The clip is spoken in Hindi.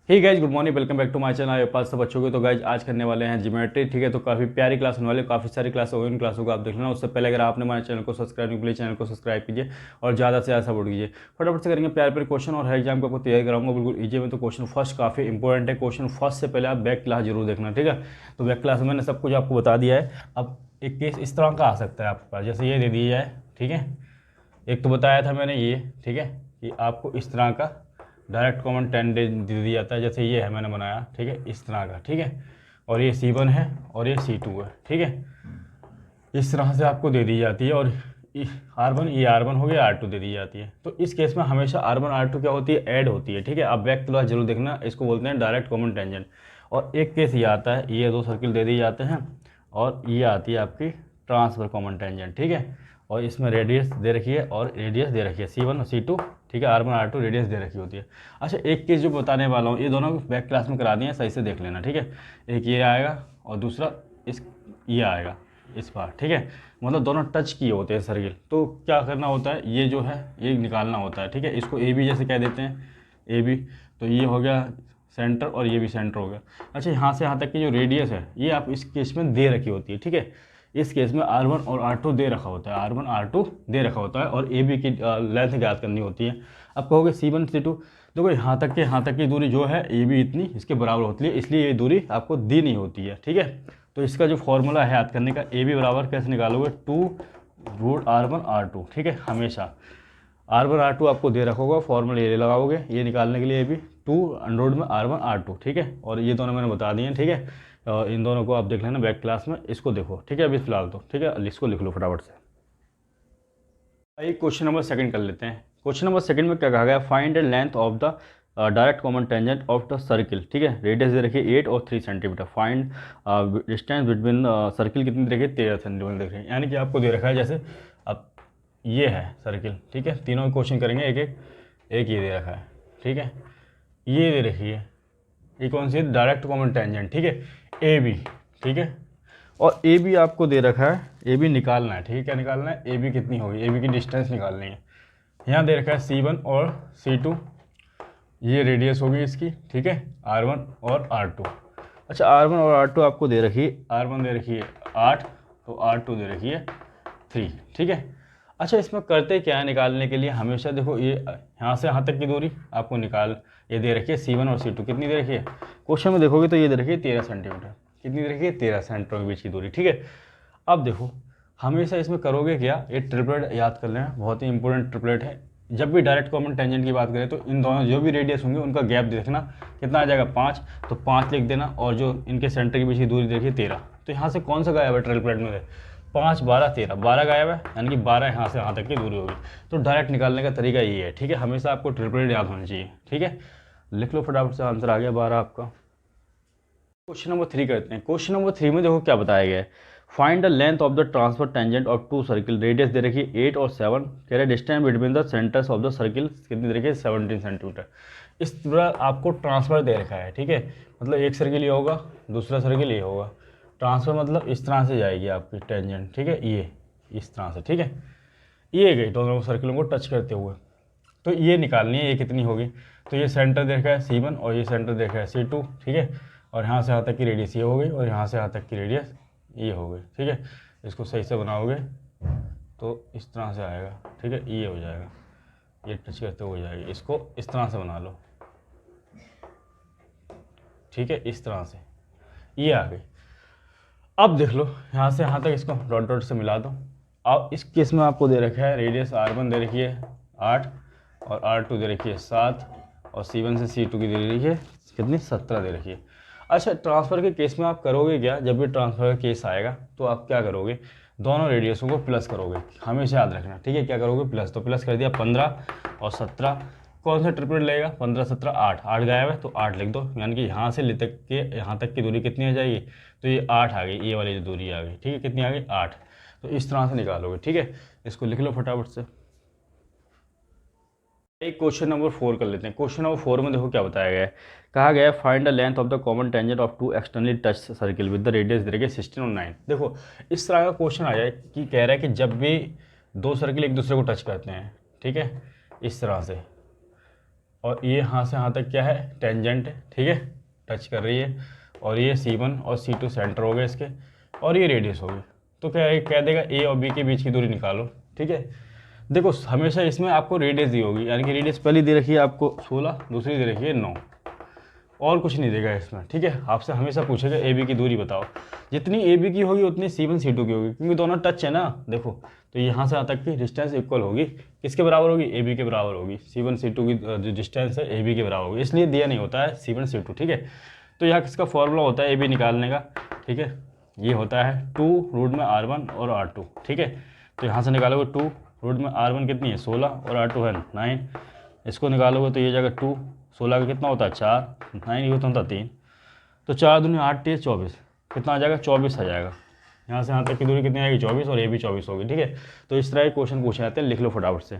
Hey guys, good morning, welcome back to my channel. पास सब बच्चों के तो गाइज आज करने वाले हैं ज्योमेट्री। ठीक है, तो काफ़ी प्यारी क्लास होने वाली है, काफ़ी सारी क्लास होगी। इन क्लासों को आप देख लेना। उससे पहले अगर आपने हमारे चैनल को सब्सक्राइब नहीं किया, चैनल को सब्सक्राइब कीजिए और ज़्यादा से ज़्यादा सपोर्ट कीजिए। फटाफट से करेंगे प्यारे प्यारे क्वेश्चन और हर एग्जाम को आपको तैयार कराऊंगा बिल्कुल ईजी में। तो क्वेश्चन फर्स्ट काफ़ी इंपॉर्टेंट है। क्वेश्चन फर्स्ट से पहले आप बैक क्लास जरूर देखना, ठीक है। तो बैक क्लास में मैंने सब कुछ आपको बता दिया है। अब एक केस इस तरह का आ सकता है आपके पास, जैसे ये दे दिया जाए, ठीक है। एक तो बताया था मैंने ये, ठीक है, कि आपको इस तरह का डायरेक्ट कॉमन 10 दे दिया जाता है। जैसे ये है, मैंने बनाया, ठीक है, इस तरह का, ठीक है। और ये C1 है और ये C2 है, ठीक है। इस तरह से आपको दे दी जाती है। और R1, ये R1 हो गया, R2 दे दी जाती है। तो इस केस में हमेशा R1 R2 क्या होती है, ऐड होती है, ठीक है। आप बैक क्लास जरूर देखना, इसको बोलते हैं डायरेक्ट कॉमन टेंजेंट। और एक केस ये आता है, ये दो सर्किल दे दिए जाते हैं और ये आती है आपकी ट्रांसफर कॉमन टेंजेंट, ठीक है। और इसमें रेडियस दे रखी है और रेडियस दे रखी है C1 और C2, ठीक है। R1 R2 रेडियस दे रखी होती है। अच्छा, एक केस जो बताने वाला हूँ, ये दोनों बैक क्लास में करा दिए हैं, सही से देख लेना, ठीक है। एक ये आएगा और दूसरा ये आएगा इस बार, ठीक है। मतलब दोनों टच किए होते हैं सर्किल। तो क्या करना होता है, ये जो है ये निकालना होता है, ठीक है। इसको AB जैसे कह देते हैं, AB। तो ये हो गया सेंटर और ये भी सेंटर हो गया। अच्छा, यहाँ से यहाँ तक की जो रेडियस है ये आप इस केस में दे रखी होती है, ठीक है। इस केस में R1 और R2 दे रखा होता है, R1 R2 दे रखा होता है और AB की लेंथ ज्ञात करनी होती है। अब कहोगे C1 C2, देखो यहाँ तक की दूरी जो है AB इतनी इसके बराबर होती है, इसलिए ये दूरी आपको दी नहीं होती है, ठीक है। तो इसका जो फॉर्मूला है याद करने का, AB बराबर कैसे निकालोगे, 2√R1 R2, ठीक है। हमेशा R1 R2 आपको दे रखा होगा, फॉर्मूला ये लगाओगे ये निकालने के लिए, AB 2√R1 R2, ठीक है। और ये दोनों मैंने बता दिए हैं, ठीक है। इन दोनों को आप देख लेना बैक क्लास में, इसको देखो, ठीक है। अभी फिलहाल तो ठीक है, इसको लिख लो फटाफट से। आइए क्वेश्चन नंबर सेकंड कर लेते हैं। क्वेश्चन नंबर सेकंड में क्या कहा गया, find the length of the direct common tangent of the circle, ठीक है। रेडियस दे रखिए 8 और 3 centimetre. Find distance between circle कितनी दे रखी है, 13 सेंटीमीटर देख रहे हैं। यानी कि आपको दे रखा है, जैसे अब ये है सर्किल, ठीक है। तीनों क्वेश्चन करेंगे एक एक ये दे रखा है, ठीक है। ये दे रखी है, ये कौन सी है, डायरेक्ट कॉमन टेंजेंट, ठीक है, AB, ठीक है। और AB आपको दे रखा है, AB निकालना है, ठीक है। क्या निकालना है, AB कितनी होगी, AB की डिस्टेंस निकालनी है। यहाँ दे रखा है C1 और C2, ये रेडियस होगी इसकी, ठीक है, R1 और R2। अच्छा, R1 और R2 आपको दे रखी है, R1 दे रखी है 8 तो R2 दे रखी है 3, ठीक है। अच्छा, इसमें करते क्या है निकालने के लिए, हमेशा देखो ये यहाँ से यहाँ तक की दूरी आपको निकाल, ये दे रखी है C1 और C2 कितनी दे रखी है, क्वेश्चन में देखोगे तो ये दे रखी है 13 सेंटीमीटर। कितनी दे रखी है, 13 सेंटीमीटर के बीच की दूरी, ठीक है। अब देखो हमेशा इसमें करोगे क्या, ये ट्रिपलेट याद कर लेना, बहुत ही इंपॉर्टेंट ट्रिपलेट है। जब भी डायरेक्ट कॉमन टेंजेंट की बात करें तो इन दोनों जो भी रेडियस होंगे उनका गैप देखना, कितना आ जाएगा 5, तो 5 लिख देना। और जो इनके सेंटर के बीच की दूरी देखिए 13, तो यहाँ से कौन सा गायब है ट्रिपलेट में, 5 12 13, 12 गायब है, यानी कि 12 यहाँ से यहाँ तक की दूरी होगी। तो डायरेक्ट निकालने का तरीका ये है, ठीक है। हमेशा आपको ट्रिपलेट याद होना चाहिए, ठीक है। लिख लो फटाफट से, आंसर आ गया 12 आपका। क्वेश्चन नंबर 3 करते हैं। क्वेश्चन नंबर 3 में देखो क्या बताया गया है, find the length of the transverse tangent of two circle. Radius दे रखी है 8 और 7, कह रहे distance between the centres of the circle कितनी दे रखी है, 17 सेंटीमीटर। इस तरह आपको ट्रांसफर दे रखा है, ठीक है। मतलब एक सर्किल ये होगा, दूसरा सर्किल ये होगा। ट्रांसफर मतलब इस तरह से जाएगी आपकी टेंजेंट, ठीक है, ये इस तरह से, ठीक है। ये गई दोनों सर्किलों को टच करते हुए। तो ये निकालनी है, ये कितनी होगी, तो ये सेंटर देखा है C1 और ये सेंटर देखा है C2, ठीक है। और यहाँ से यहाँ तक की रेडियस ये हो गई और यहाँ से यहाँ तक की रेडियस ये हो गई, ठीक है। इसको सही से बनाओगे तो इस तरह से आएगा, ठीक है, ये हो जाएगा, ये टच करते हो जाएगी। इसको इस तरह से बना लो, ठीक है, इस तरह से ये आ गई। अब देख लो यहाँ से यहाँ तक इसको डॉट डॉट से मिला दो। अब इस केस में आपको दे रखा है रेडियस R1 दे रखी है 8 और R2 दे रखी है 7 और C1 से C2 की दे रखी है कितनी, 17 दे रखी है। अच्छा, ट्रांसफ़र के केस में आप करोगे क्या, जब भी ट्रांसफ़र का केस आएगा तो आप क्या करोगे, दोनों रेडियसों को प्लस करोगे, हमेशा याद रखना, ठीक है। क्या करोगे, प्लस। तो प्लस कर दिया 15 और 17, कौन सा ट्रिपलेट लगेगा, 15 17 8, 8 गायब है तो 8 लिख दो। यानी कि यहाँ से ले तक के यहाँ तक की दूरी कितनी आ जाएगी, तो ये 8 आ गई, ये वाली जो दूरी आ गई, ठीक है। कितनी आ गई, 8। तो इस तरह से निकालोगे, ठीक है। इसको लिख लो फटाफट से। एक क्वेश्चन नंबर 4 कर लेते हैं। क्वेश्चन नंबर 4 में देखो क्या बताया गया है, कहा गया है find the length of the common tangent of two externally touch circle with the radius दे रखी 16 और 9। देखो इस तरह का क्वेश्चन आ जाए कि कह रहा है कि जब भी दो सर्किल एक दूसरे को टच करते हैं, ठीक है, इस तरह से और ये यहाँ से यहाँ तक क्या है, टेंजेंट है, ठीक है, टच कर रही है। और ये C1 और C2 सेंटर हो गए इसके, और ये रेडियस हो गई। तो क्या है, कह देगा A और B के बीच की दूरी निकालो, ठीक है। देखो हमेशा इसमें आपको रेडियस दी होगी, यानी कि रेडियस पहली दे रखी है आपको 16, दूसरी दे रखी है 9, और कुछ नहीं देगा इसमें, ठीक है। आपसे हमेशा पूछेगा AB की दूरी बताओ, जितनी AB की होगी उतनी C1 C2 की होगी, क्योंकि दोनों टच है ना। देखो तो यहाँ से यहाँ तक की डिस्टेंस इक्वल होगी, किसके बराबर होगी, AB के बराबर होगी। C1 C2 की जो डिस्टेंस है AB के बराबर होगी, इसलिए दिया नहीं होता है C1 C2, ठीक है। तो यहाँ किसका फॉर्मूला होता है AB निकालने का, ठीक है, ये होता है 2 रूट में R1 और R2, ठीक है। तो यहाँ से निकालोगे 2 रूट में R1 कितनी है 16 और R2 है 9, इसको निकालोगे तो ये जगह 2 16 का कितना होता है 4, 9 ये होता है 3, तो 4 दूनी 8 3 24, कितना आ जाएगा 24 आ जाएगा। यहाँ से यहाँ तक की दूरी कितनी आएगी 24, और ये भी 24 होगी, ठीक है। तो इस तरह के क्वेश्चन पूछे जाते हैं, लिख लो फटाफट से।